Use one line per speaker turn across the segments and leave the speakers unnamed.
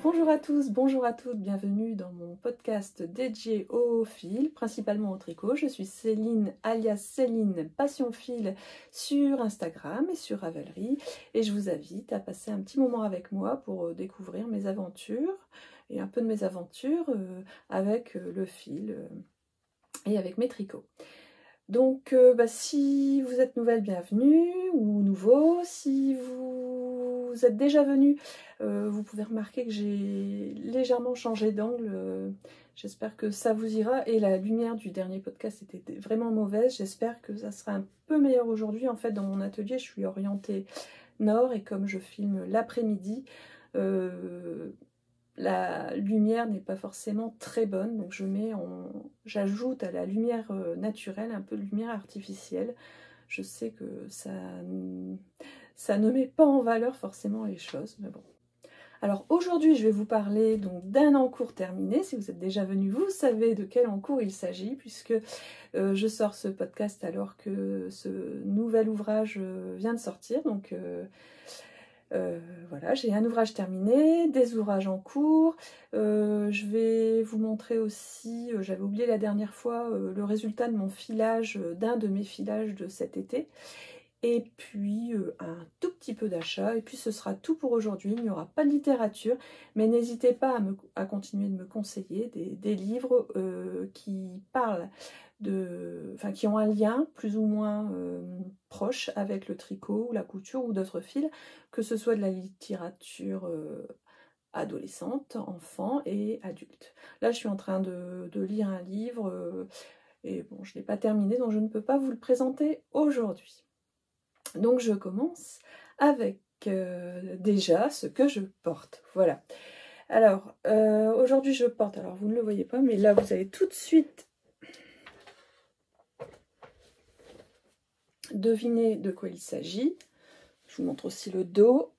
Bonjour à tous, bonjour à toutes, bienvenue dans mon podcast dédié au fil, principalement au tricot. Je suis Céline alias Céline Passion Fil sur Instagram et sur Ravelry et je vous invite à passer un petit moment avec moi pour découvrir mes aventures et un peu de mes aventures avec le fil et avec mes tricots. Donc si vous êtes nouvelle, bienvenue, ou nouveau, si vous êtes déjà venu, vous pouvez remarquer que j'ai légèrement changé d'angle, j'espère que ça vous ira, et la lumière du dernier podcast était vraiment mauvaise, j'espère que ça sera un peu meilleur aujourd'hui. En fait, dans mon atelier, je suis orientée nord, et comme je filme l'après-midi, la lumière n'est pas forcément très bonne, donc j'ajoute à la lumière naturelle un peu de lumière artificielle. Je sais que ça ne met pas en valeur forcément les choses, mais bon. Alors aujourd'hui, je vais vous parler donc d'un encours terminé. Si vous êtes déjà venu, vous savez de quel encours il s'agit, puisque je sors ce podcast alors que ce nouvel ouvrage vient de sortir. Donc voilà, j'ai un ouvrage terminé, des ouvrages en cours. Je vais vous montrer aussi, j'avais oublié la dernière fois, le résultat de mon filage, d'un de mes filages de cet été. Et puis un tout petit peu d'achat, et puis ce sera tout pour aujourd'hui. Il n'y aura pas de littérature, mais n'hésitez pas à continuer de me conseiller des livres qui parlent qui ont un lien plus ou moins proche avec le tricot ou la couture ou d'autres fils, que ce soit de la littérature adolescente, enfant et adulte. Là je suis en train de lire un livre et bon, je ne l'ai pas terminé, donc je ne peux pas vous le présenter aujourd'hui. Donc je commence avec déjà ce que je porte. Voilà. Alors aujourd'hui je porte, alors vous ne le voyez pas, mais là vous allez tout de suite deviner de quoi il s'agit. Je vous montre aussi le dos.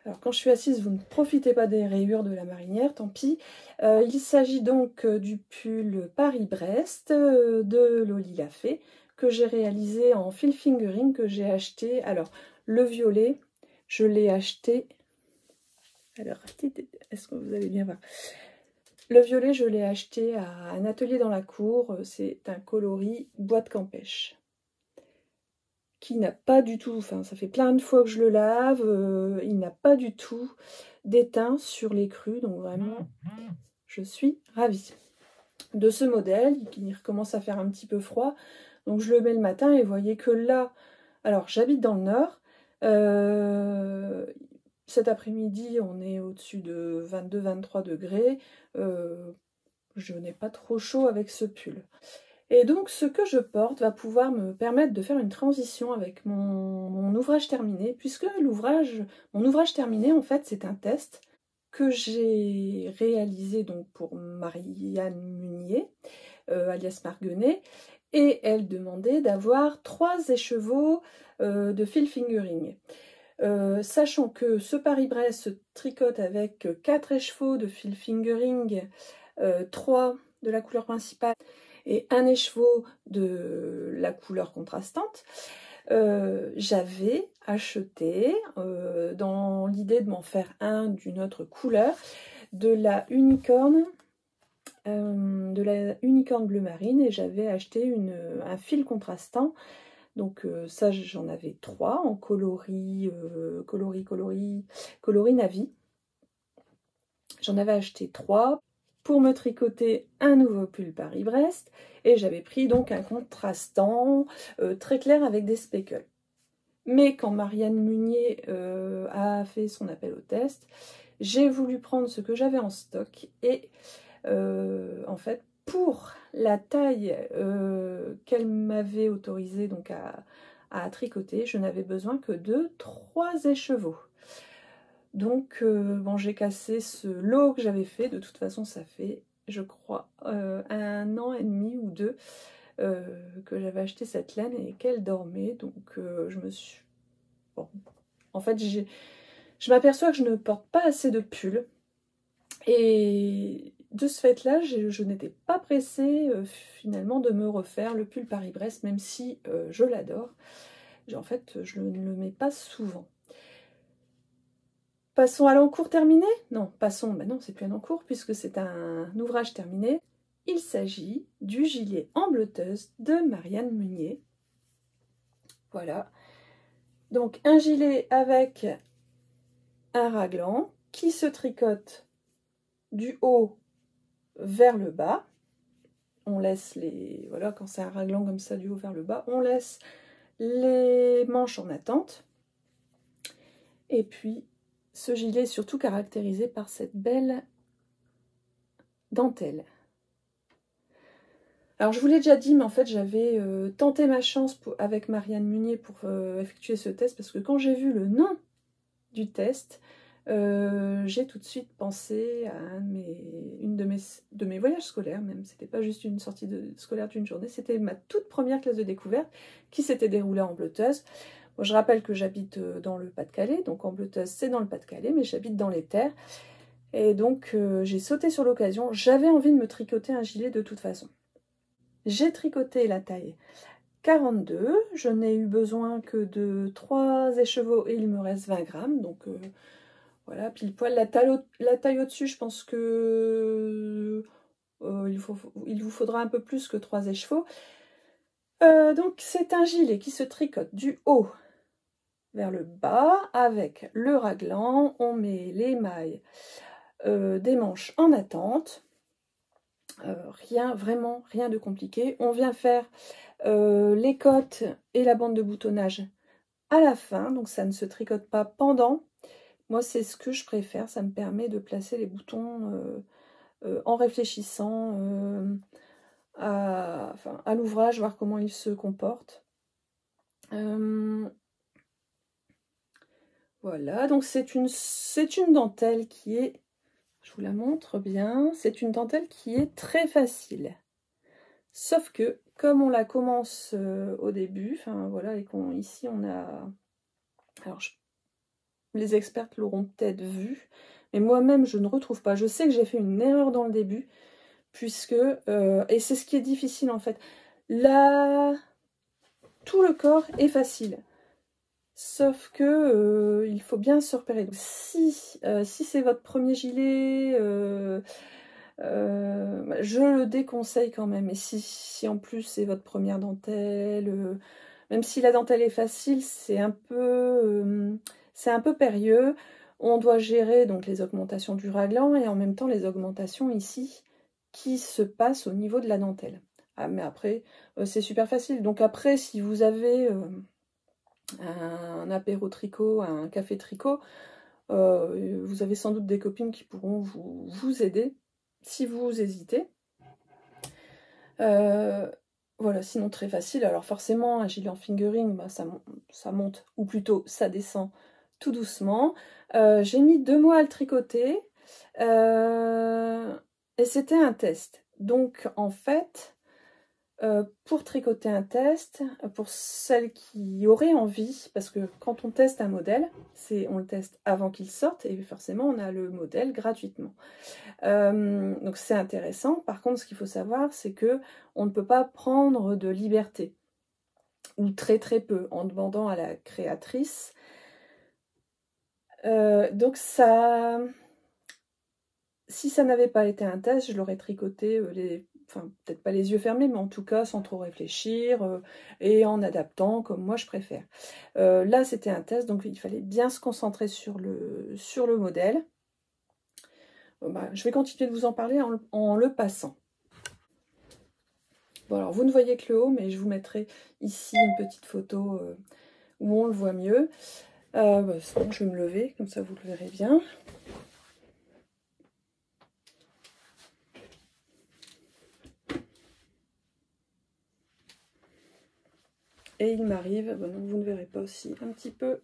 Alors quand je suis assise, vous ne profitez pas des rayures de la marinière, tant pis. Il s'agit donc du pull Paris-Brest de Loli Lafay, que j'ai réalisé en fil fingering, que j'ai acheté. Alors le violet, je l'ai acheté. Alors est-ce que vous allez bien voir? Le violet, je l'ai acheté à un atelier dans la cour. C'est un coloris bois de Campèche, qui n'a pas du tout, enfin ça fait plein de fois que je le lave, il n'a pas du tout d'étain sur les crus, donc vraiment je suis ravie de ce modèle. Il recommence à faire un petit peu froid, donc je le mets le matin et vous voyez que là, alors j'habite dans le nord, cet après-midi on est au-dessus de 22-23 degrés, je n'ai pas trop chaud avec ce pull. Et donc ce que je porte va pouvoir me permettre de faire une transition avec mon ouvrage terminé, puisque mon ouvrage terminé en fait c'est un test que j'ai réalisé donc pour Marianne Munier, alias Marguenet, et elle demandait d'avoir 3 écheveaux de fil fingering. Sachant que ce Paris-Brest se tricote avec 4 écheveaux de fil fingering, 3 de la couleur principale et un écheveau de la couleur contrastante, j'avais acheté, dans l'idée de m'en faire un d'une autre couleur, de la unicorne bleu marine, et j'avais acheté un fil contrastant. Donc ça j'en avais 3 en coloris navy. J'en avais acheté 3 pour me tricoter un nouveau pull Paris-Brest, et j'avais pris donc un contrastant très clair avec des speckles. Mais quand Marianne Munier a fait son appel au test, j'ai voulu prendre ce que j'avais en stock, et en fait pour la taille qu'elle m'avait autorisé donc à tricoter, je n'avais besoin que de 3 écheveaux. Donc bon, j'ai cassé ce lot que j'avais fait. De toute façon ça fait, je crois, 1 an et demi ou 2 que j'avais acheté cette laine et qu'elle dormait. Donc je me suis... Bon, en fait je m'aperçois que je ne porte pas assez de pulls, et de ce fait là je n'étais pas pressée finalement de me refaire le pull Paris-Brest, même si je l'adore. En fait, je ne le mets pas souvent. Passons à l'encours terminé? Non, passons, ben non, c'est plus un encours puisque c'est un ouvrage terminé. Il s'agit du gilet en bleuteuse de Marianne Meunier. Voilà. Donc un gilet avec un raglan qui se tricote du haut vers le bas. On laisse les... Voilà, quand c'est un raglan comme ça du haut vers le bas, on laisse les manches en attente. Et puis, ce gilet est surtout caractérisé par cette belle dentelle. Alors, je vous l'ai déjà dit, mais en fait, j'avais tenté ma chance avec Marianne Meunier pour effectuer ce test, parce que quand j'ai vu le nom du test, j'ai tout de suite pensé à une de mes voyages scolaires, même. C'était pas juste une sortie scolaire d'une journée, c'était ma toute première classe de découverte qui s'était déroulée en Bleuteuse. Bon, je rappelle que j'habite dans le Pas-de-Calais, donc en Bleuteuse c'est dans le Pas-de-Calais, mais j'habite dans les terres. Et donc j'ai sauté sur l'occasion, j'avais envie de me tricoter un gilet de toute façon. J'ai tricoté la taille 42, je n'ai eu besoin que de 3 écheveaux et il me reste 20 grammes, donc voilà, pile poil. La taille au-dessus, je pense que il vous faudra un peu plus que 3 écheveaux. Donc c'est un gilet qui se tricote du haut vers le bas avec le raglan. On met les mailles des manches en attente. Vraiment rien de compliqué. On vient faire les côtes et la bande de boutonnage à la fin, donc ça ne se tricote pas pendant. Moi, c'est ce que je préfère, ça me permet de placer les boutons en réfléchissant à l'ouvrage, voir comment il se comporte. Voilà, donc c'est une dentelle qui est, je vous la montre bien, c'est une dentelle qui est très facile. Sauf que, comme on la commence au début, enfin voilà, et ici on a... Alors, les expertes l'auront peut-être vu, mais moi-même je ne retrouve pas. Je sais que j'ai fait une erreur dans le début, puisque, et c'est ce qui est difficile en fait, tout le corps est facile. Sauf que il faut bien se repérer. Donc, si c'est votre premier gilet, je le déconseille quand même. Et si en plus c'est votre première dentelle, même si la dentelle est facile, c'est un peu périlleux. On doit gérer donc les augmentations du raglan et en même temps les augmentations ici qui se passent au niveau de la dentelle. Ah, mais après, c'est super facile. Donc après, si vous avez un apéro tricot, un café tricot, vous avez sans doute des copines qui pourront vous aider si vous hésitez. Voilà, sinon très facile. Alors forcément, un gilet en fingering, bah, ça monte, ou plutôt ça descend tout doucement. J'ai mis 2 mois à le tricoter, et c'était un test. Donc en fait, pour tricoter un test, pour celles qui auraient envie, parce que quand on teste un modèle, on le teste avant qu'il sorte, et forcément on a le modèle gratuitement. Donc c'est intéressant. Par contre, ce qu'il faut savoir, c'est que on ne peut pas prendre de liberté, ou très très peu, en demandant à la créatrice. Donc ça, si ça n'avait pas été un test, je l'aurais tricoté enfin peut-être pas les yeux fermés, mais en tout cas sans trop réfléchir et en adaptant comme moi je préfère. Là c'était un test, donc il fallait bien se concentrer sur le modèle. Bah, je vais continuer de vous en parler en le passant. Bon, alors vous ne voyez que le haut, mais je vous mettrai ici une petite photo où on le voit mieux. Bah, bon, je vais me lever, comme ça vous le verrez bien. Et il m'arrive, bon, vous ne verrez pas aussi, un petit peu,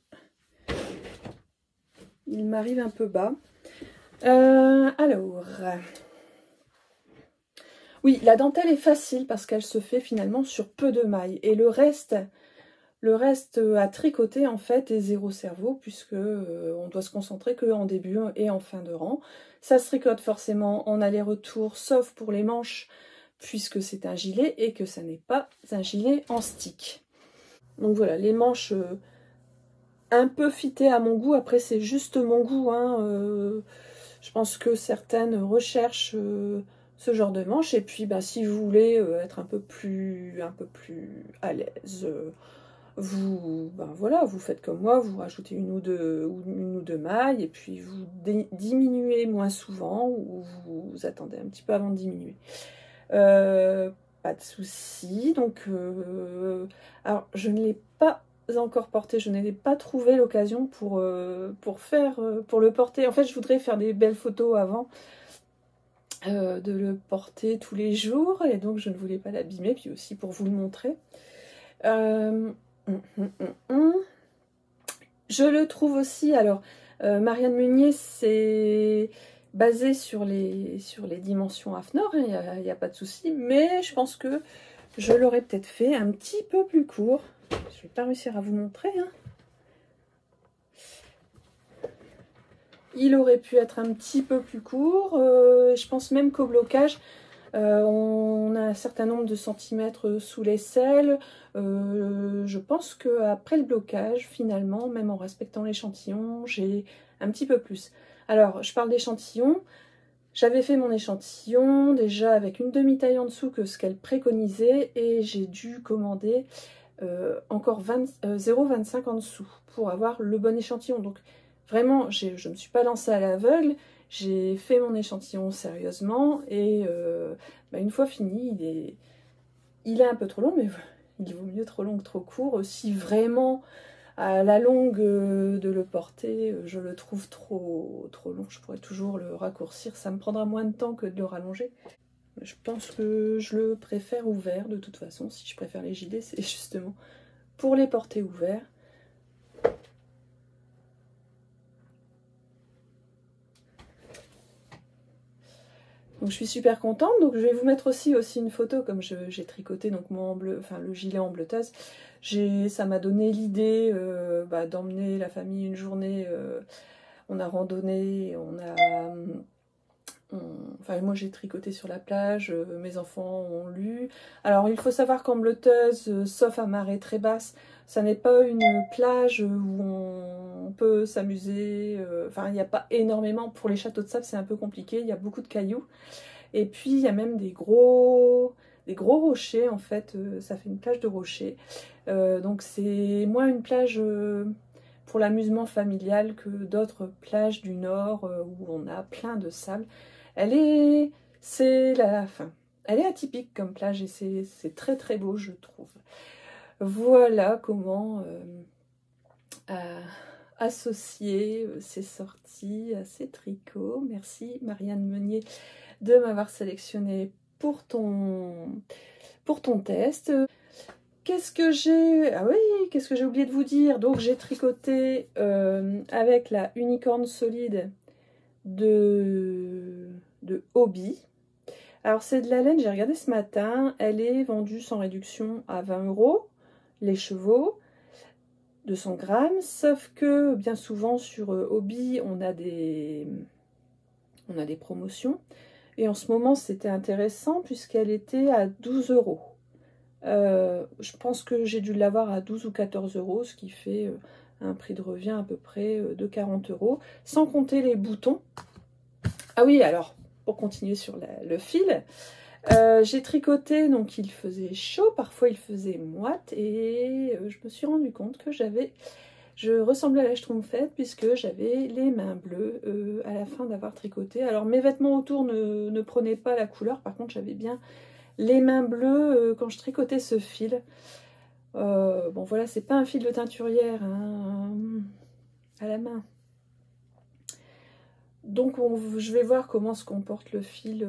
il m'arrive un peu bas. Alors, oui, la dentelle est facile parce qu'elle se fait finalement sur peu de mailles. Et le reste à tricoter en fait est zéro cerveau, puisque on doit se concentrer qu'en début et en fin de rang. Ça se tricote forcément en aller-retour, sauf pour les manches, puisque c'est un gilet et que ça n'est pas un gilet en stick. Donc voilà, les manches un peu fitées à mon goût. Après, c'est juste mon goût, hein. Je pense que certaines recherchent ce genre de manches. Et puis, bah, si vous voulez être un peu plus à l'aise, ben voilà, vous faites comme moi, vous rajoutez une ou deux mailles, et puis vous diminuez moins souvent, ou vous attendez un petit peu avant de diminuer. Pas de souci. Donc, alors je ne l'ai pas encore porté, je n'ai pas trouvé l'occasion pour le porter. En fait, je voudrais faire des belles photos avant de le porter tous les jours, et donc je ne voulais pas l'abîmer, puis aussi pour vous le montrer. Je le trouve aussi, alors Marianne Meunier, c'est basé sur les dimensions AFNOR, il n'y a pas de souci, mais je pense que je l'aurais peut-être fait un petit peu plus court. Je ne vais pas réussir à vous montrer, hein. Il aurait pu être un petit peu plus court. Je pense même qu'au blocage, on a un certain nombre de centimètres sous l'aisselle. Je pense qu'après le blocage, finalement, même en respectant l'échantillon, j'ai un petit peu plus. Alors, je parle d'échantillon. J'avais fait mon échantillon déjà avec une demi-taille en dessous que ce qu'elle préconisait, et j'ai dû commander encore 0,25 en dessous pour avoir le bon échantillon. Donc vraiment, je ne me suis pas lancée à l'aveugle, j'ai fait mon échantillon sérieusement, et bah, une fois fini, il est un peu trop long, mais il vaut mieux trop long que trop court. Si vraiment à la longue de le porter, je le trouve trop long, je pourrais toujours le raccourcir, ça me prendra moins de temps que de le rallonger. Je pense que je le préfère ouvert de toute façon. Si je préfère les gilets, c'est justement pour les porter ouverts. Donc je suis super contente. Donc je vais vous mettre aussi une photo, comme j'ai tricoté donc le gilet en bleuteuse. Ça m'a donné l'idée bah, d'emmener la famille une journée. On a randonné, enfin, moi j'ai tricoté sur la plage, mes enfants ont lu. Alors il faut savoir qu'en bleuteuse, sauf à marée très basse, ça n'est pas une plage où on peut s'amuser. Enfin, il n'y a pas énormément. Pour les châteaux de sable, c'est un peu compliqué, il y a beaucoup de cailloux. Et puis il y a même des gros rochers, en fait, ça fait une plage de rochers. Donc c'est moins une plage pour l'amusement familial que d'autres plages du nord où on a plein de sable. Elle est atypique comme plage, et c'est très très beau, je trouve. Voilà comment associer ces sorties à ces tricots. Merci Marianne Meunier de m'avoir sélectionné pour ton test. Qu'est-ce que j'ai... Ah oui, qu'est-ce que j'ai oublié de vous dire? Donc j'ai tricoté avec la Unicorn Solide de Hobby. Alors c'est de la laine, j'ai regardé ce matin, elle est vendue sans réduction à 20 €, les chevaux, 200 grammes, sauf que bien souvent sur Hobby, on a des promotions. Et en ce moment, c'était intéressant puisqu'elle était à 12 €. Je pense que j'ai dû l'avoir à 12 ou 14 €, ce qui fait un prix de revient à peu près de 40 €, sans compter les boutons. Ah oui, alors, pour continuer sur le fil, j'ai tricoté, donc il faisait chaud, parfois il faisait moite, et je me suis rendu compte que je ressemblais à la Schtroumpfette puisque j'avais les mains bleues à la fin d'avoir tricoté. Alors mes vêtements autour ne prenaient pas la couleur, par contre j'avais bien les mains bleues quand je tricotais ce fil. Bon voilà, c'est pas un fil de teinturière hein, à la main. Donc je vais voir comment se comporte le fil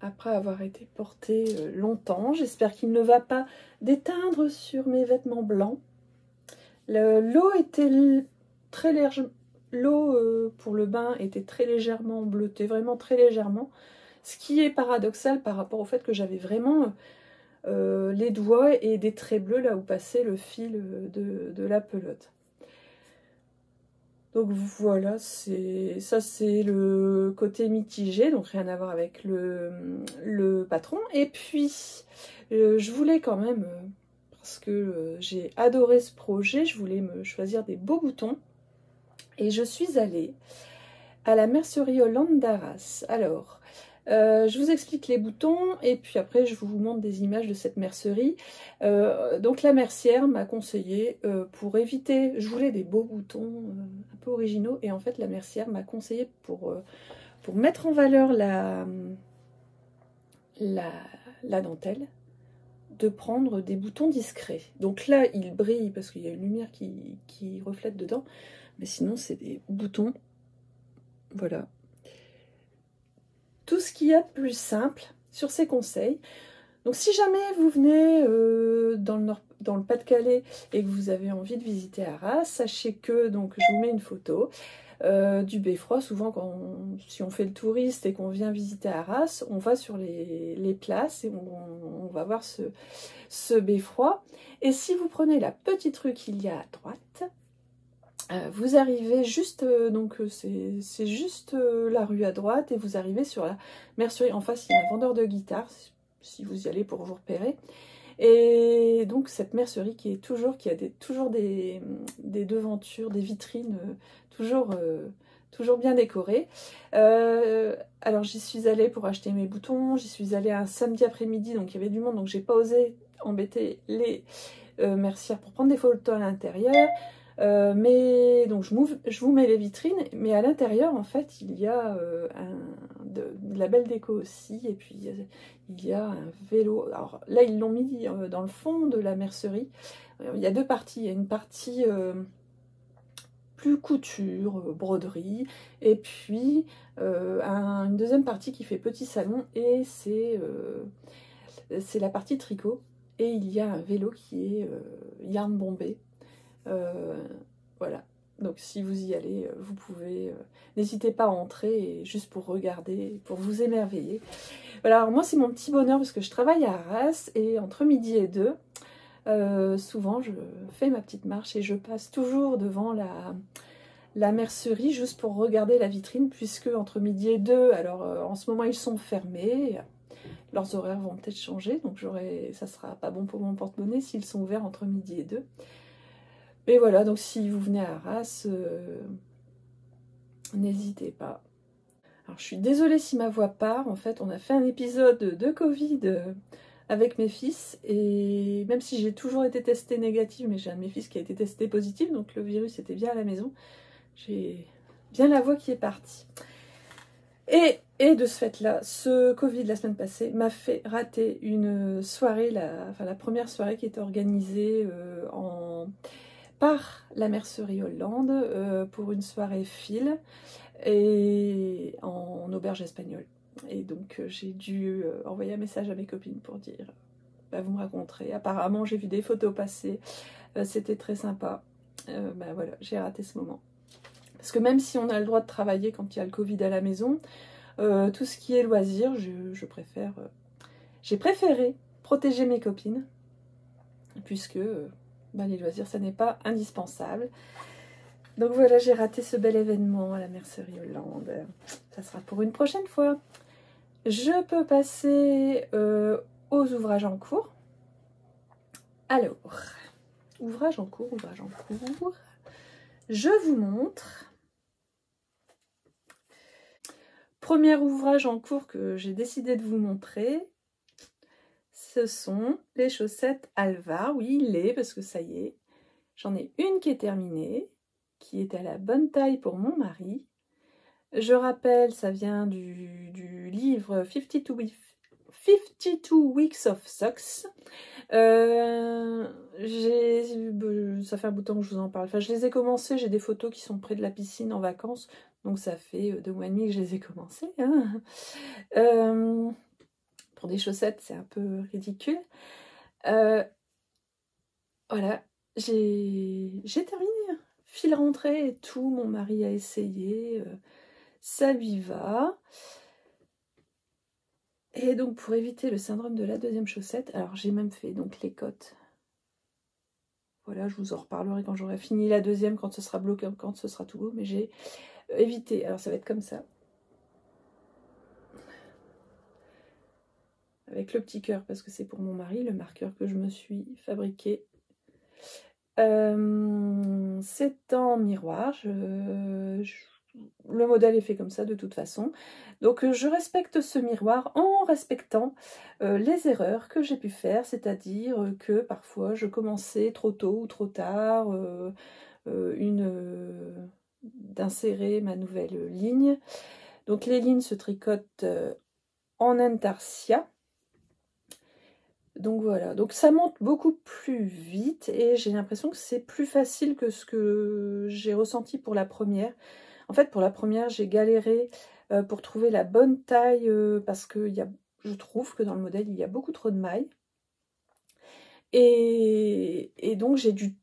après avoir été porté longtemps. J'espère qu'il ne va pas déteindre sur mes vêtements blancs. L'eau était très légère. L'eau pour le bain était très légèrement bleutée, vraiment très légèrement. Ce qui est paradoxal par rapport au fait que j'avais vraiment les doigts et des traits bleus là où passait le fil de la pelote. Donc voilà, ça c'est le côté mitigé, donc rien à voir avec le patron. Et puis, je voulais quand même, parce que j'ai adoré ce projet, je voulais me choisir des beaux boutons. Et je suis allée à la mercerie Hollande d'Arras. Alors, je vous explique les boutons et puis après je vous montre des images de cette mercerie. Donc la mercière m'a conseillé, pour éviter, je voulais des beaux boutons un peu originaux, et en fait la mercière m'a conseillé pour mettre en valeur la dentelle, de prendre des boutons discrets. Donc là il brille parce qu'il y a une lumière qui reflète dedans, mais sinon c'est des boutons, voilà. Tout ce qu'il y a de plus simple sur ces conseils. Donc si jamais vous venez dans le Pas-de-Calais et que vous avez envie de visiter Arras, sachez que, donc je vous mets une photo du beffroi. Souvent si on fait le touriste et qu'on vient visiter Arras, on va sur les places et on va voir ce beffroi. Et si vous prenez la petite rue qu'il y a à droite, vous arrivez juste, c'est juste la rue à droite, et vous arrivez sur la mercerie. En face, il y a un vendeur de guitare, si vous y allez pour vous repérer. Et donc cette mercerie qui a toujours des devantures, des vitrines toujours bien décorées. Alors j'y suis allée pour acheter mes boutons, j'y suis allée un samedi après-midi, donc il y avait du monde, donc j'ai pas osé embêter les mercières pour prendre des photos à l'intérieur. Mais donc je vous mets les vitrines, mais à l'intérieur en fait il y a de la belle déco aussi, et puis il y a un vélo. Alors là ils l'ont mis dans le fond de la mercerie. Il y a deux parties, il y a une partie plus couture, broderie, et puis une deuxième partie qui fait petit salon, et c'est la partie tricot, et il y a un vélo qui est yarn bombé. Voilà, donc si vous y allez, vous pouvez, n'hésitez pas à entrer, juste pour regarder, pour vous émerveiller. Voilà, alors moi c'est mon petit bonheur parce que je travaille à Arras, et entre midi et 2, souvent je fais ma petite marche et je passe toujours devant la mercerie juste pour regarder la vitrine, puisque entre midi et 2, alors en ce moment ils sont fermés, leurs horaires vont peut-être changer, donc ça sera pas bon pour mon porte-monnaie s'ils sont ouverts entre midi et 2. Mais voilà, donc si vous venez à Arras, n'hésitez pas. Alors je suis désolée si ma voix part, en fait on a fait un épisode de Covid avec mes fils, et même si j'ai toujours été testée négative, mais j'ai un de mes fils qui a été testé positif, donc le virus était bien à la maison, j'ai bien la voix qui est partie. Et de ce fait-là, ce Covid la semaine passée m'a fait rater une soirée, la première soirée qui était organisée par la mercerie Hollande pour une soirée fil et en auberge espagnole. Et donc j'ai dû envoyer un message à mes copines pour dire bah, vous me raconterez. Apparemment j'ai vu des photos passer, c'était très sympa. Bah voilà, j'ai raté ce moment. Parce que même si on a le droit de travailler quand il y a le Covid à la maison, tout ce qui est loisirs, j'ai préféré protéger mes copines, puisque bah, les loisirs ça n'est pas indispensable. Donc voilà, j'ai raté ce bel événement à la mercerie Hollande. Ça sera pour une prochaine fois. Je peux passer aux ouvrages en cours. Alors, ouvrage en cours. Je vous montre. Premier ouvrage en cours que j'ai décidé de vous montrer, ce sont les chaussettes Alvar. Oui, parce que ça y est, j'en ai une qui est terminée, qui est à la bonne taille pour mon mari. Je rappelle, ça vient du livre 52 Weeks of Socks. Ça fait un bout de temps que je vous en parle. Enfin, je les ai commencés, j'ai des photos qui sont près de la piscine en vacances, donc ça fait 2 mois et demi que je les ai commencés. Hein. Pour des chaussettes, c'est un peu ridicule. Voilà, j'ai terminé. Fil rentré et tout, mon mari a essayé, ça lui va. Et donc pour éviter le syndrome de la deuxième chaussette, alors j'ai même fait donc les côtes. voilà, je vous en reparlerai quand j'aurai fini la deuxième, quand ce sera bloqué, quand ce sera tout beau, mais j'ai évité. Alors ça va être comme ça. Avec le petit cœur, parce que c'est pour mon mari, le marqueur que je me suis fabriqué. C'est en miroir, le modèle est fait comme ça de toute façon. Donc je respecte ce miroir en respectant les erreurs que j'ai pu faire, c'est-à-dire que parfois je commençais trop tôt ou trop tard d'insérer ma nouvelle ligne. Donc les lignes se tricotent en intarsia. Donc voilà, donc ça monte beaucoup plus vite et j'ai l'impression que c'est plus facile que ce que j'ai ressenti pour la première. En fait, pour la première, j'ai galéré pour trouver la bonne taille parce que je trouve que dans le modèle, il y a beaucoup trop de mailles. Et donc, j'ai dû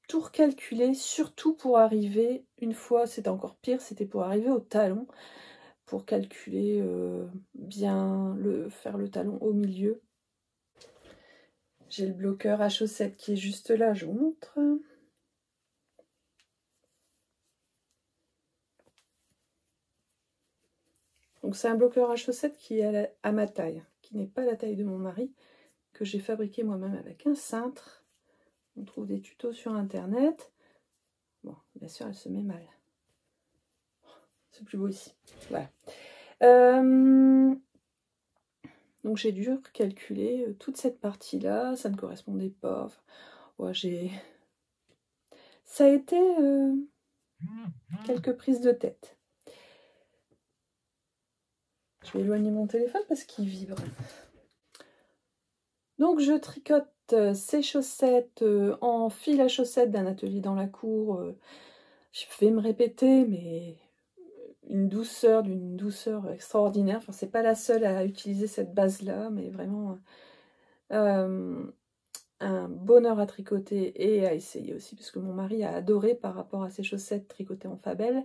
tout recalculer, surtout pour arriver, une fois, c'était encore pire, c'était pour arriver au talon, pour calculer bien, faire le talon au milieu. J'ai le bloqueur à chaussettes qui est juste là, je vous montre. Donc c'est un bloqueur à chaussettes qui est à ma taille, qui n'est pas la taille de mon mari, que j'ai fabriqué moi-même avec un cintre. On trouve des tutos sur internet. Bon, bien sûr, elle se met mal. C'est plus beau ici. Voilà. Donc j'ai dû calculer toute cette partie-là, ça ne correspondait pas. Enfin, ouais, ça a été quelques prises de tête. Je vais éloigner mon téléphone parce qu'il vibre. Donc je tricote ces chaussettes en fil à chaussettes d'un atelier dans la cour. Je vais me répéter, mais d'une douceur extraordinaire. Enfin, c'est pas la seule à utiliser cette base-là, mais vraiment un bonheur à tricoter et à essayer aussi, parce que mon mari a adoré par rapport à ses chaussettes tricotées en Fabelle.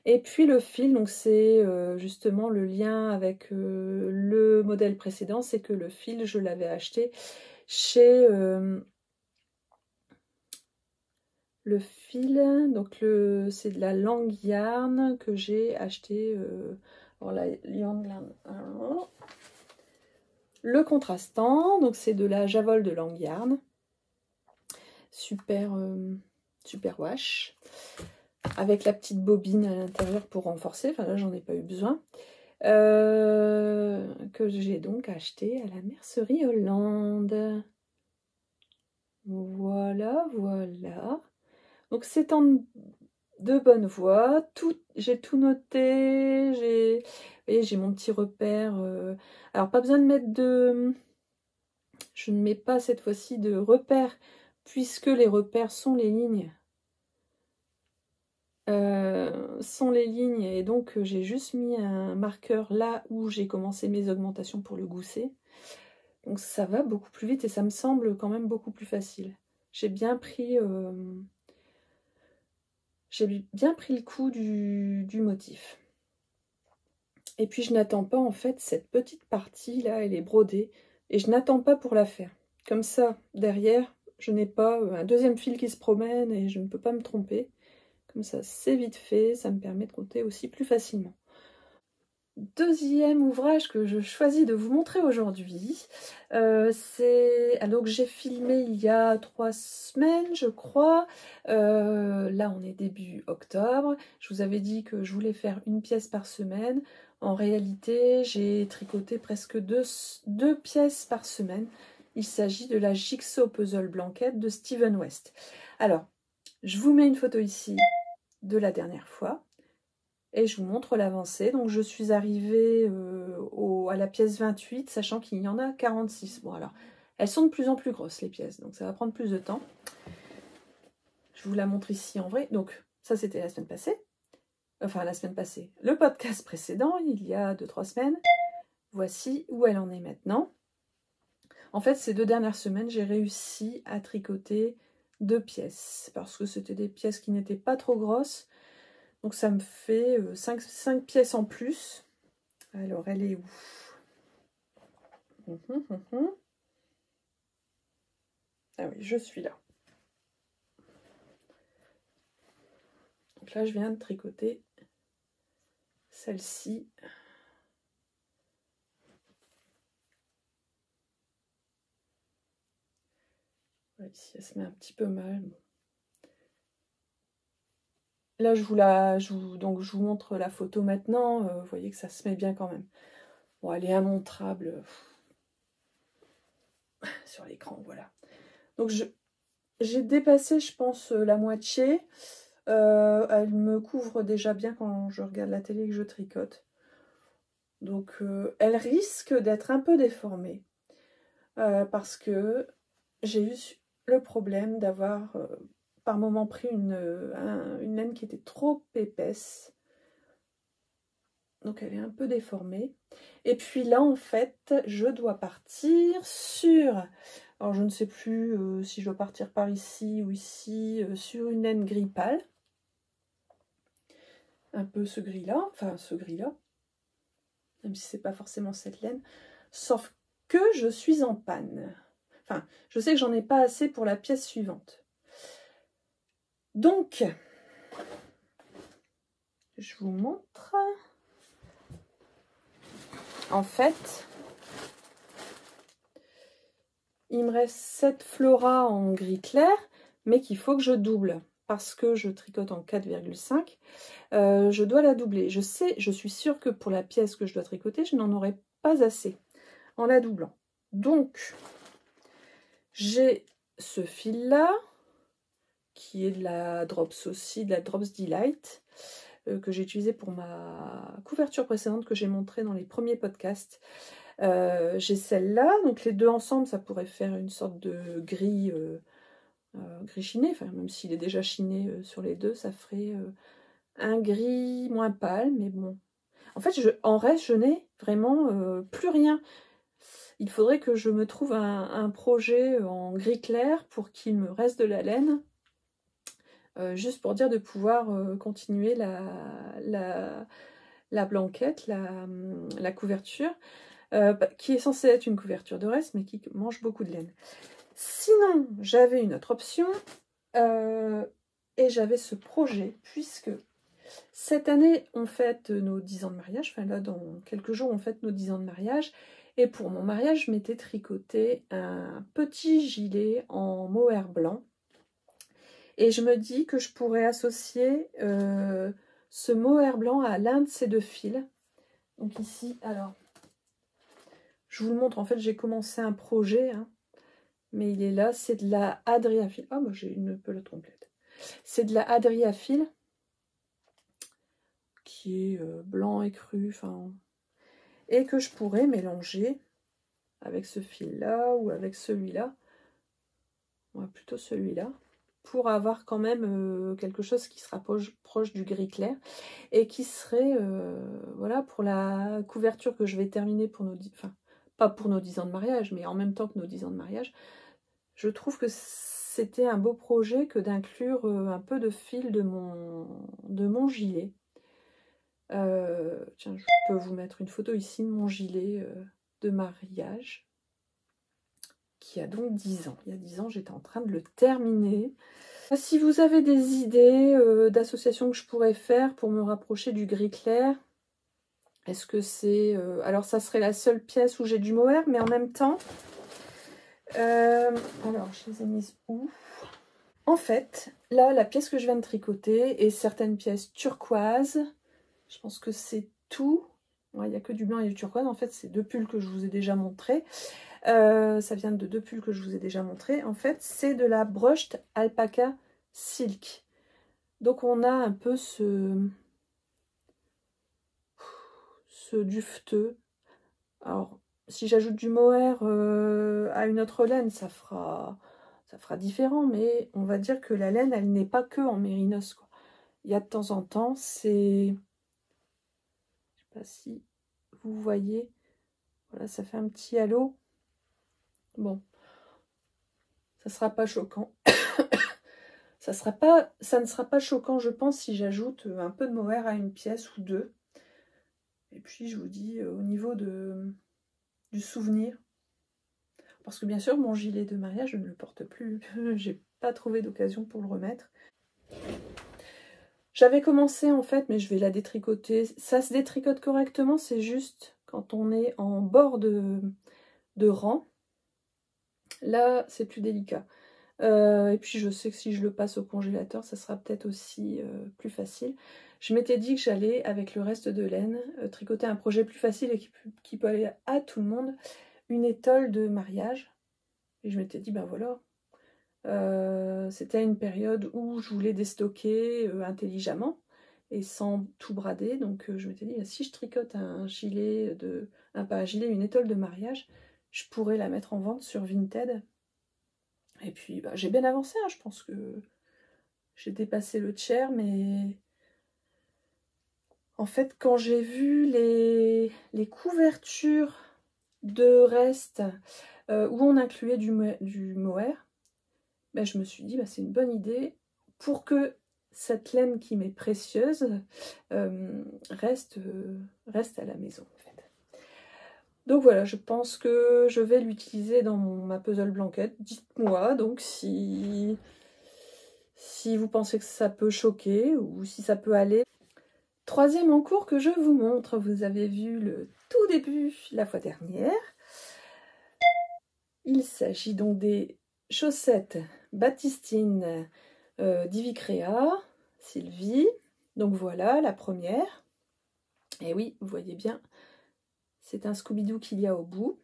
Et puis le fil, donc c'est justement le lien avec le modèle précédent, c'est que le fil, je l'avais acheté chez le fil, donc c'est de la Lang Yarn que j'ai acheté. Alors la le contrastant, donc c'est de la Javol de Lang Yarn, super super wash, avec la petite bobine à l'intérieur pour renforcer. Enfin là j'en ai pas eu besoin. Que j'ai donc acheté à la mercerie Hollande. Voilà, voilà. Donc c'est en de bonne voie. J'ai tout noté. J'ai mon petit repère. Alors pas besoin de mettre de... Je ne mets pas cette fois-ci de repères, puisque les repères sont les lignes. Et donc j'ai juste mis un marqueur là où j'ai commencé mes augmentations pour le gousset. Donc ça va beaucoup plus vite et ça me semble quand même beaucoup plus facile. J'ai bien pris le coup du motif. Et puis je n'attends pas, en fait, cette petite partie là, elle est brodée. Et je n'attends pas pour la faire. Comme ça, derrière, je n'ai pas un deuxième fil qui se promène et je ne peux pas me tromper. Comme ça, c'est vite fait, ça me permet de compter aussi plus facilement. Deuxième ouvrage que je choisis de vous montrer aujourd'hui, donc j'ai filmé il y a 3 semaines, je crois. Là, on est début octobre. Je vous avais dit que je voulais faire une pièce par semaine. En réalité, j'ai tricoté presque deux pièces par semaine. Il s'agit de la Jigsaw Puzzle Blanket de Steven West. Alors, je vous mets une photo ici de la dernière fois. Et je vous montre l'avancée. Donc je suis arrivée à la pièce 28, sachant qu'il y en a 46. Bon alors, elles sont de plus en plus grosses les pièces, donc ça va prendre plus de temps. Je vous la montre ici en vrai. Donc ça c'était la semaine passée. Enfin la semaine passée. Le podcast précédent, il y a 2-3 semaines. Voici où elle en est maintenant. En fait, ces 2 dernières semaines, j'ai réussi à tricoter 2 pièces. Parce que c'était des pièces qui n'étaient pas trop grosses. Donc ça me fait 5 pièces en plus. Alors elle est où? Ah oui, je suis là. Donc là, je viens de tricoter celle-ci. Ici, elle se met un petit peu mal. Bon. Là, je vous montre la photo maintenant. Vous voyez que ça se met bien quand même. Bon, elle est immontrable sur l'écran, voilà. Donc, j'ai dépassé, je pense, la moitié. Elle me couvre déjà bien quand je regarde la télé et que je tricote. Donc, elle risque d'être un peu déformée. Parce que j'ai eu le problème d'avoir par moment pris une laine qui était trop épaisse. Donc elle est un peu déformée. Et puis là, en fait, je dois partir sur... Alors je ne sais plus si je dois partir par ici ou ici, sur une laine gris pâle. Un peu ce gris-là, enfin ce gris-là. Même si c'est pas forcément cette laine. Sauf que je suis en panne. Enfin, je sais que j'en ai pas assez pour la pièce suivante. Donc, je vous montre. En fait, il me reste cette Flora en gris clair, mais qu'il faut que je double. Parce que je tricote en 4,5, je dois la doubler. Je suis sûre que pour la pièce que je dois tricoter, je n'en aurai pas assez en la doublant. Donc, j'ai ce fil-là, qui est de la Drops aussi, de la Drops Delight, que j'ai utilisé pour ma couverture précédente que j'ai montrée dans les premiers podcasts. J'ai celle-là, donc les deux ensemble, ça pourrait faire une sorte de gris, gris chiné, enfin même s'il est déjà chiné sur les deux, ça ferait un gris moins pâle, mais bon. En fait, en reste, je n'ai vraiment plus rien. Il faudrait que je me trouve un projet en gris clair pour qu'il me reste de la laine. Juste pour dire de pouvoir continuer la blanquette, la couverture, qui est censée être une couverture de reste, mais qui mange beaucoup de laine. Sinon, j'avais une autre option, et j'avais ce projet, puisque cette année, on fête nos 10 ans de mariage, enfin là, dans quelques jours, on fête nos 10 ans de mariage, et pour mon mariage, je m'étais tricoté un petit gilet en mohair blanc. Et je me dis que je pourrais associer ce mohair blanc à l'un de ces deux fils. Donc ici, alors, je vous le montre. En fait, j'ai commencé un projet, hein, mais il est là. C'est de la Adriafil. Ah, moi j'ai une pelote complète. C'est de la Adriafil qui est blanc et cru, enfin, et que je pourrais mélanger avec ce fil-là ou avec celui-là. Ouais, plutôt celui-là, pour avoir quand même quelque chose qui sera proche du gris clair et qui serait, voilà, pour la couverture que je vais terminer pour nos... Enfin, pas pour nos 10 ans de mariage, mais en même temps que nos 10 ans de mariage. Je trouve que c'était un beau projet que d'inclure un peu de fil de mon gilet. Tiens, je peux vous mettre une photo ici de mon gilet de mariage, qui a donc 10 ans. Il y a 10 ans, j'étais en train de le terminer. Si vous avez des idées d'associations que je pourrais faire pour me rapprocher du gris clair, est-ce que c'est... alors, ça serait la seule pièce où j'ai du mohair, mais en même temps... alors, je les ai mises où? En fait, là, la pièce que je viens de tricoter et certaines pièces turquoises, je pense que c'est tout. Il n'y a que du blanc et du turquoise. En fait, c'est deux pulls que je vous ai déjà montrés. Ça vient de deux pulls que je vous ai déjà montrés. En fait, c'est de la Brushed Alpaca Silk. Donc, on a un peu ce dufteux. Alors, si j'ajoute du mohair à une autre laine, ça fera différent. Mais on va dire que la laine, elle n'est pas que en mérinos, quoi. Il y a de temps en temps, c'est... Je sais pas si vous voyez. Voilà, ça fait un petit halo. Bon, ça sera pas choquant. ça ne sera pas choquant, je pense, si j'ajoute un peu de mohair à une pièce ou deux. Et puis, je vous dis, au niveau du souvenir, parce que bien sûr, mon gilet de mariage, je ne le porte plus. J'ai pas trouvé d'occasion pour le remettre. J'avais commencé en fait, mais je vais la détricoter. Ça se détricote correctement, c'est juste quand on est en bord de rang. Là, c'est plus délicat. Et puis je sais que si je le passe au congélateur, ça sera peut-être aussi plus facile. Je m'étais dit que j'allais, avec le reste de laine, tricoter un projet plus facile et qui peut aller à tout le monde, une étole de mariage. Et je m'étais dit, ben voilà, c'était une période où je voulais déstocker intelligemment et sans tout brader. Donc je m'étais dit, ben, si je tricote un gilet, pas un gilet, une étole de mariage, je pourrais la mettre en vente sur Vinted. Et puis bah, j'ai bien avancé, hein, je pense que j'ai dépassé le tiers, mais en fait quand j'ai vu les couvertures de reste où on incluait du mohair, ben, je me suis dit bah, c'est une bonne idée pour que cette laine qui m'est précieuse reste à la maison en fait. Donc voilà, je pense que je vais l'utiliser dans ma puzzle blanquette. Dites-moi donc si vous pensez que ça peut choquer ou si ça peut aller. Troisième encours que je vous montre, vous avez vu le tout début la fois dernière. Il s'agit donc des chaussettes Baptistine d'Ivicrea, Sylvie. Donc voilà la première. Et oui, vous voyez bien, c'est un Scooby-Doo qu'il y a au bout.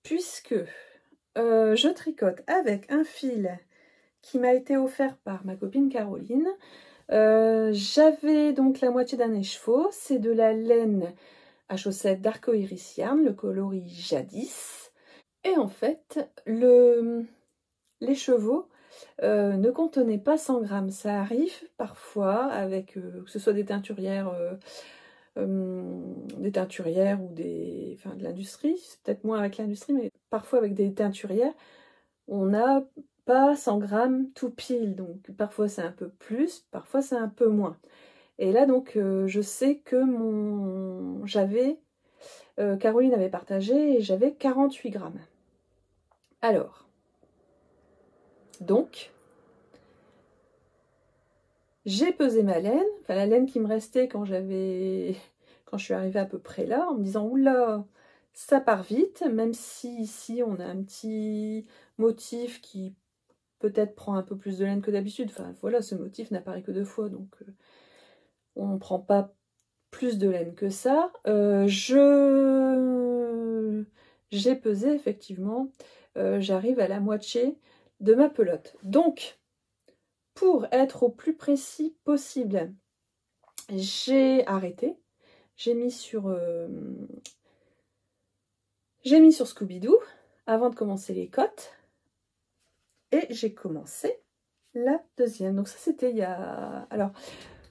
Puisque je tricote avec un fil qui m'a été offert par ma copine Caroline. J'avais donc la moitié d'un écheveau, c'est de la laine à chaussettes d'Arcoiris Yarn, le coloris Jadis. Et en fait, l'écheveau ne contenait pas 100 grammes. Ça arrive parfois avec, que ce soit des teinturières ou de l'industrie, c'est peut-être moins avec l'industrie, mais parfois avec des teinturières, on n'a pas 100 grammes tout pile, donc parfois c'est un peu plus, parfois c'est un peu moins. Et là donc je sais que Caroline avait partagé et j'avais 48 grammes. Alors, donc, j'ai pesé ma laine, enfin la laine qui me restait quand je suis arrivée à peu près là, en me disant oula, ça part vite, même si ici on a un petit motif qui peut-être prend un peu plus de laine que d'habitude. Enfin voilà, ce motif n'apparaît que 2 fois, donc on ne prend pas plus de laine que ça. J'ai pesé effectivement, j'arrive à la moitié de ma pelote. Donc, pour être au plus précis possible, j'ai arrêté. J'ai mis sur Scooby-Doo avant de commencer les cotes. Et j'ai commencé la deuxième. Donc ça c'était il y a... Alors,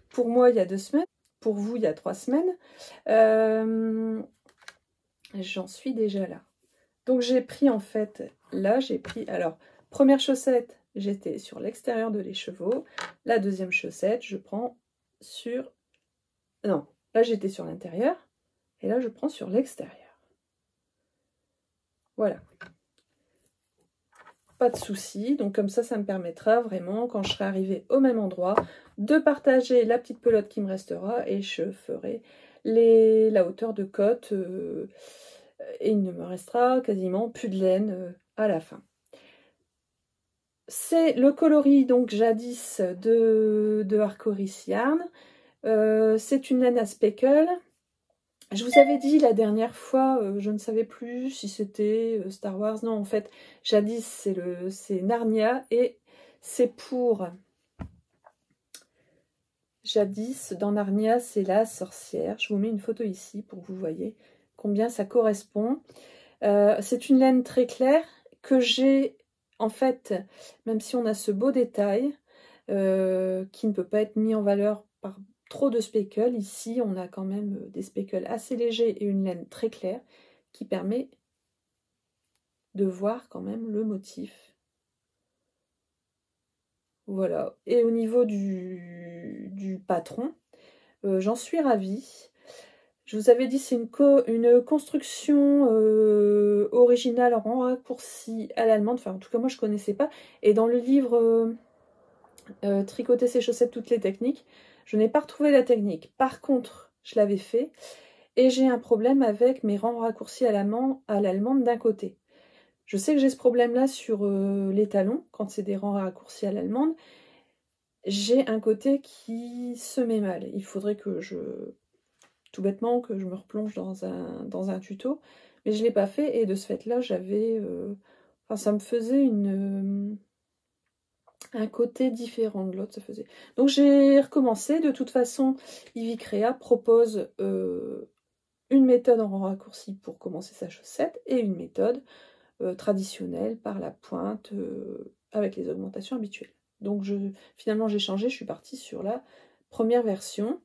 pour moi il y a 2 semaines. Pour vous il y a 3 semaines. J'en suis déjà là. Donc j'ai pris en fait... Là j'ai pris... Alors, première chaussette, j'étais sur l'extérieur de l'écheveau. La deuxième chaussette, je prends sur... Non, là j'étais sur l'intérieur. Et là je prends sur l'extérieur. Voilà. Pas de souci, donc comme ça me permettra vraiment, quand je serai arrivée au même endroit, de partager la petite pelote qui me restera et je ferai la hauteur de cote et il ne me restera quasiment plus de laine à la fin. C'est le coloris donc Jadis de Arcoiris Yarn. C'est une laine à speckle. Je vous avais dit la dernière fois, je ne savais plus si c'était Star Wars. Non, en fait, Jadis, c'est Narnia et c'est pour... Jadis, dans Narnia, c'est la sorcière. Je vous mets une photo ici pour que vous voyez combien ça correspond. C'est une laine très claire que j'ai, en fait, même si on a ce beau détail, qui ne peut pas être mis en valeur par trop de speckles. Ici, on a quand même des speckles assez légers et une laine très claire qui permet de voir quand même le motif. Voilà. Et au niveau du patron, j'en suis ravie. Je vous avais dit, c'est une construction originale en raccourci à l'allemande. Enfin, en tout cas, moi, je ne connaissais pas. Et dans le livre Tricoter ses chaussettes, toutes les techniques, je n'ai pas retrouvé la technique. Par contre, je l'avais fait. Et j'ai un problème avec mes rangs raccourcis à l'allemande d'un côté. Je sais que j'ai ce problème-là sur les talons, quand c'est des rangs raccourcis à l'allemande. J'ai un côté qui se met mal. Il faudrait que tout bêtement, que je me replonge dans un tuto. Mais je ne l'ai pas fait, et de ce fait-là, j'avais... enfin, ça me faisait un côté différent de l'autre, ça faisait. Donc j'ai recommencé. De toute façon, Ivy Crea propose une méthode en raccourci pour commencer sa chaussette et une méthode traditionnelle par la pointe avec les augmentations habituelles. Donc finalement j'ai changé, je suis partie sur la première version.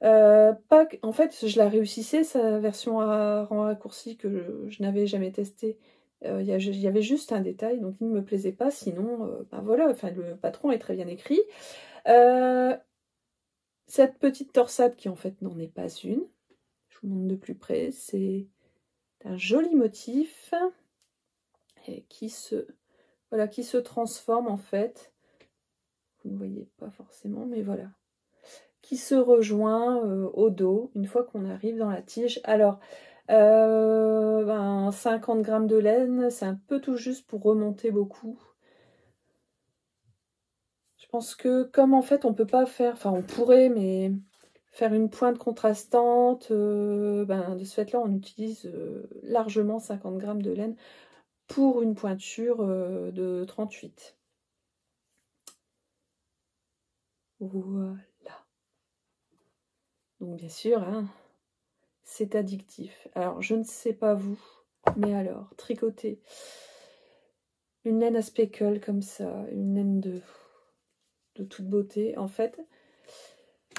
En fait, je la réussissais, sa version à rang raccourci que je n'avais jamais testée. Il y avait juste un détail, donc il ne me plaisait pas. Sinon, ben voilà, enfin, le patron est très bien écrit. Cette petite torsade qui en fait n'en est pas une, je vous montre de plus près, c'est un joli motif et qui se transforme en fait. Vous ne voyez pas forcément, mais voilà. Qui se rejoint au dos une fois qu'on arrive dans la tige. Alors, 50 grammes de laine, c'est un peu tout juste pour remonter beaucoup. Je pense que comme en fait on peut pas faire, enfin on pourrait, mais faire une pointe contrastante, de ce fait-là on utilise largement 50 grammes de laine pour une pointure de 38. Voilà. Donc bien sûr, hein, c'est addictif. Alors je ne sais pas vous, mais alors tricoter une laine à speckle comme ça, une laine de toute beauté, en fait,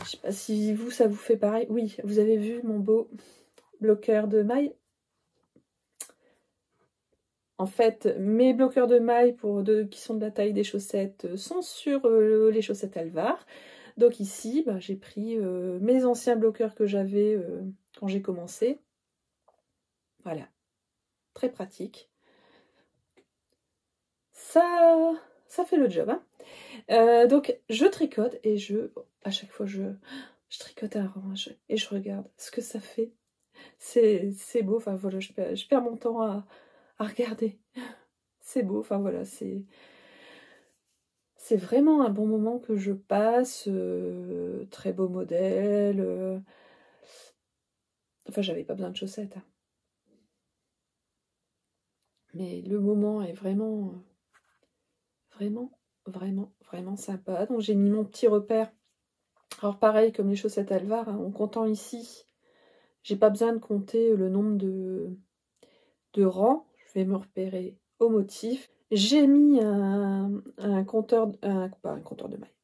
je sais pas si vous ça vous fait pareil. Oui, vous avez vu mon beau bloqueur de mailles. En fait, mes bloqueurs de mailles qui sont de la taille des chaussettes sont sur les chaussettes Alvar. Donc ici, j'ai pris mes anciens bloqueurs que j'avais quand j'ai commencé. Voilà, très pratique. Ça fait le job. Hein. Donc je tricote et à chaque fois je tricote un rang et je regarde ce que ça fait. C'est beau. Enfin voilà, je perds mon temps à regarder. C'est beau. Enfin voilà, c'est vraiment un bon moment que je passe. Très beau modèle. Enfin, j'avais pas besoin de chaussettes. Hein. Mais le moment est vraiment, vraiment sympa. Donc j'ai mis mon petit repère. Alors pareil, comme les chaussettes Alvar, hein, en comptant ici, j'ai pas besoin de compter le nombre de rangs. Je vais me repérer au motif. J'ai mis un compteur, pas un compteur de mailles,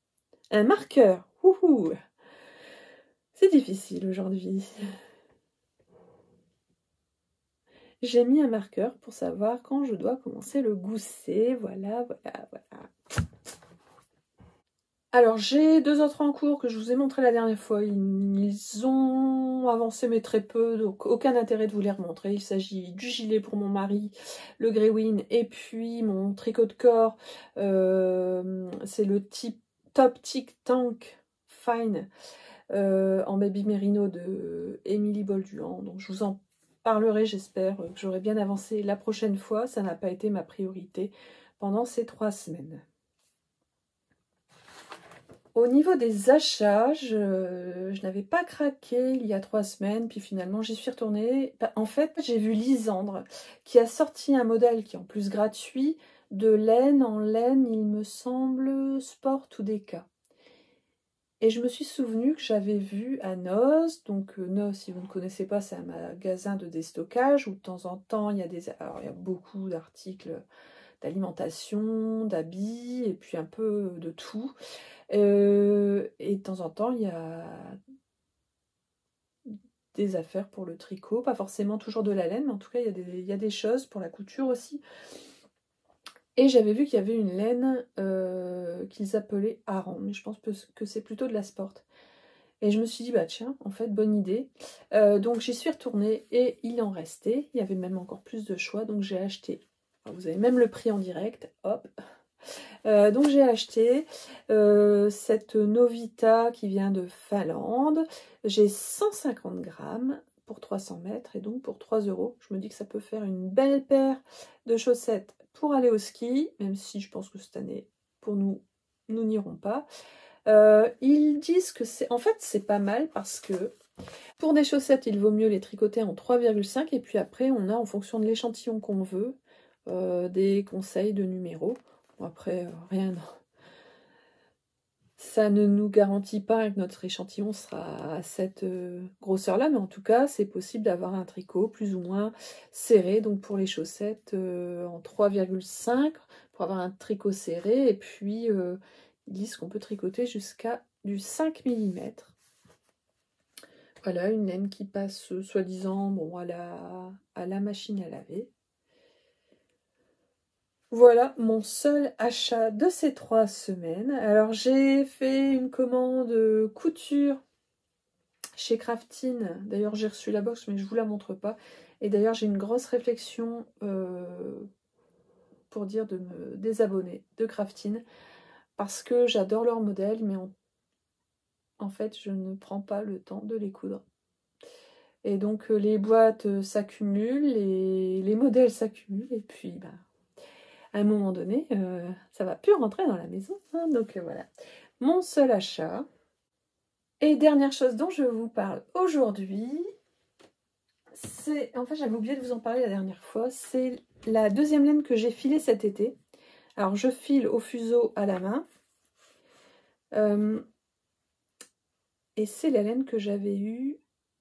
un marqueur. Ouhou. C'est difficile aujourd'hui. J'ai mis un marqueur pour savoir quand je dois commencer le gousset. Voilà. Alors, j'ai 2 autres en cours que je vous ai montré la dernière fois. Ils ont avancé, mais très peu, donc aucun intérêt de vous les remontrer. Il s'agit du gilet pour mon mari, le Greywin, et puis mon tricot de corps. C'est le Top Tic Tank Fine en baby merino de Émilie Bolduan. Donc, je vous en parlerai, j'espère que j'aurai bien avancé la prochaine fois. Ça n'a pas été ma priorité pendant ces 3 semaines. Au niveau des achats, je n'avais pas craqué il y a 3 semaines, puis finalement j'y suis retournée. En fait, j'ai vu Lisandre qui a sorti un modèle qui est en plus gratuit de laine en laine, il me semble, Sport ou Deka. Et je me suis souvenu que j'avais vu à Noz, donc Noz, si vous ne connaissez pas, c'est un magasin de déstockage où de temps en temps il y a alors il y a beaucoup d'articles d'alimentation, d'habits et puis un peu de tout. Et de temps en temps, il y a des affaires pour le tricot, pas forcément toujours de la laine, mais en tout cas, il y a des choses pour la couture aussi. Et j'avais vu qu'il y avait une laine qu'ils appelaient Aran, mais je pense que c'est plutôt de la sport. Et je me suis dit, bah tiens, en fait, bonne idée. Donc j'y suis retournée et il en restait. Il y avait même encore plus de choix, donc j'ai acheté. Alors, vous avez même le prix en direct, hop. Donc j'ai acheté cette Novita qui vient de Finlande. J'ai 150 grammes pour 300 mètres et donc pour 3 €. Je me dis que ça peut faire une belle paire de chaussettes pour aller au ski, même si je pense que cette année, pour nous n'irons pas. Ils disent que en fait c'est pas mal parce que pour des chaussettes, il vaut mieux les tricoter en 3,5 et puis après on a en fonction de l'échantillon qu'on veut des conseils de numéros. Bon, après rien, ça ne nous garantit pas que notre échantillon sera à cette grosseur là, mais en tout cas c'est possible d'avoir un tricot plus ou moins serré, donc pour les chaussettes en 3,5 pour avoir un tricot serré, et puis ils disent qu'on peut tricoter jusqu'à du 5 mm. Voilà, une laine qui passe soi-disant bon, à la machine à laver. Voilà mon seul achat de ces 3 semaines. Alors j'ai fait une commande couture chez Craftine. D'ailleurs j'ai reçu la box mais je ne vous la montre pas. Et d'ailleurs j'ai une grosse réflexion pour dire de me désabonner de Craftine. Parce que j'adore leur modèle, mais en fait je ne prends pas le temps de les coudre. Et donc les boîtes s'accumulent, les modèles s'accumulent, et puis bah, à un moment donné, ça va plus rentrer dans la maison. Hein, donc voilà, mon seul achat. Et dernière chose dont je vous parle aujourd'hui, c'est, en fait j'avais oublié de vous en parler la dernière fois, c'est la deuxième laine que j'ai filée cet été. Alors je file au fuseau à la main. Et c'est la laine que j'avais eue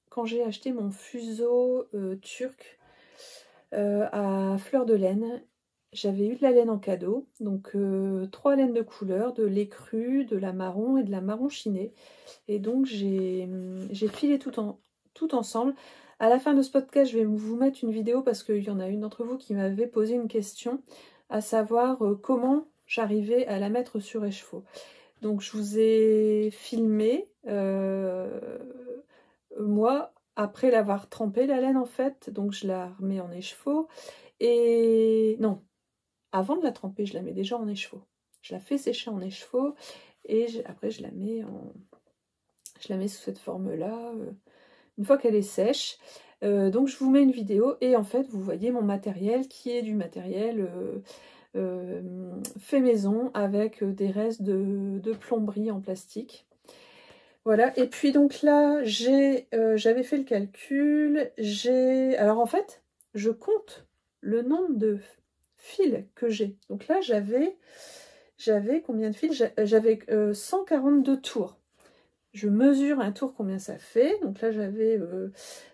quand j'ai acheté mon fuseau turc à Fleur de Laine. J'avais eu de la laine en cadeau, donc 3 laines de couleur, de l'écru, de la marron et de la marron chinée. Et donc j'ai filé tout ensemble. À la fin de ce podcast, je vais vous mettre une vidéo parce qu'il y en a une d'entre vous qui m'avait posé une question, à savoir comment j'arrivais à la mettre sur écheveau. Donc je vous ai filmé, moi, après l'avoir trempée la laine en fait, donc je la remets en écheveau. Et non, avant de la tremper, je la mets déjà en écheveau. Je la fais sécher en écheveau et après je la mets sous cette forme-là, une fois qu'elle est sèche. Donc je vous mets une vidéo et en fait vous voyez mon matériel qui est du matériel fait maison avec des restes de plomberie en plastique. Voilà, et puis donc là j'avais fait le calcul, alors en fait je compte le nombre de fils que j'ai. Donc là j'avais combien de fils? J'avais 142 tours. Je mesure un tour combien ça fait. Donc là j'avais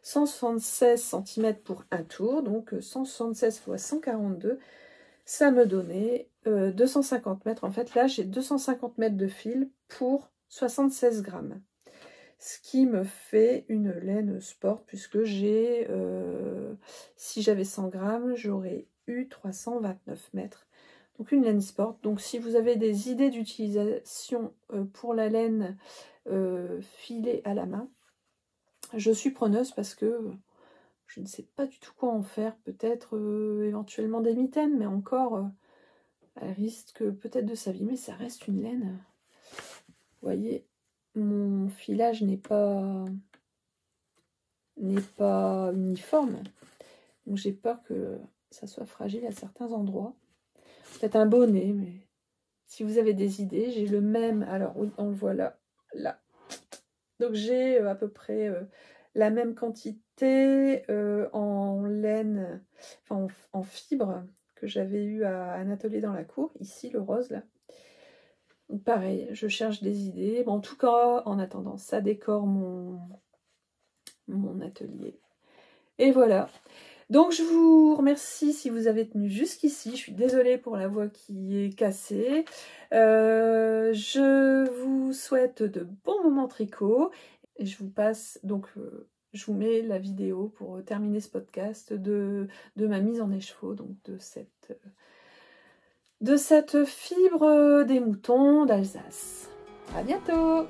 176 cm pour un tour, donc 176 fois 142, ça me donnait 250 mètres. En fait là j'ai 250 mètres de fil pour 76 grammes. Ce qui me fait une laine sport, puisque j'ai, si j'avais 100 grammes, j'aurais eu 329 mètres. Donc une laine sport. Donc si vous avez des idées d'utilisation pour la laine filée à la main, je suis preneuse parce que je ne sais pas du tout quoi en faire. Peut-être éventuellement des mitaines, mais encore, elle risque peut-être de s'abîmer. Ça reste une laine. Vous voyez, mon filage n'est pas uniforme, donc j'ai peur que ça soit fragile à certains endroits. Peut-être un bonnet, mais si vous avez des idées, j'ai le même. Alors oui, on le voit là. Donc j'ai à peu près la même quantité en laine, enfin en fibre que j'avais eu à un atelier dans la cour, ici le rose là. Donc pareil, je cherche des idées. Bon, en tout cas, en attendant, ça décore mon atelier. Et voilà. Donc je vous remercie si vous avez tenu jusqu'ici. Je suis désolée pour la voix qui est cassée. Je vous souhaite de bons moments tricot. Et je vous passe donc... je vous mets la vidéo pour terminer ce podcast de ma mise en écheveau, donc de cette fibre des moutons d'Alsace. À bientôt!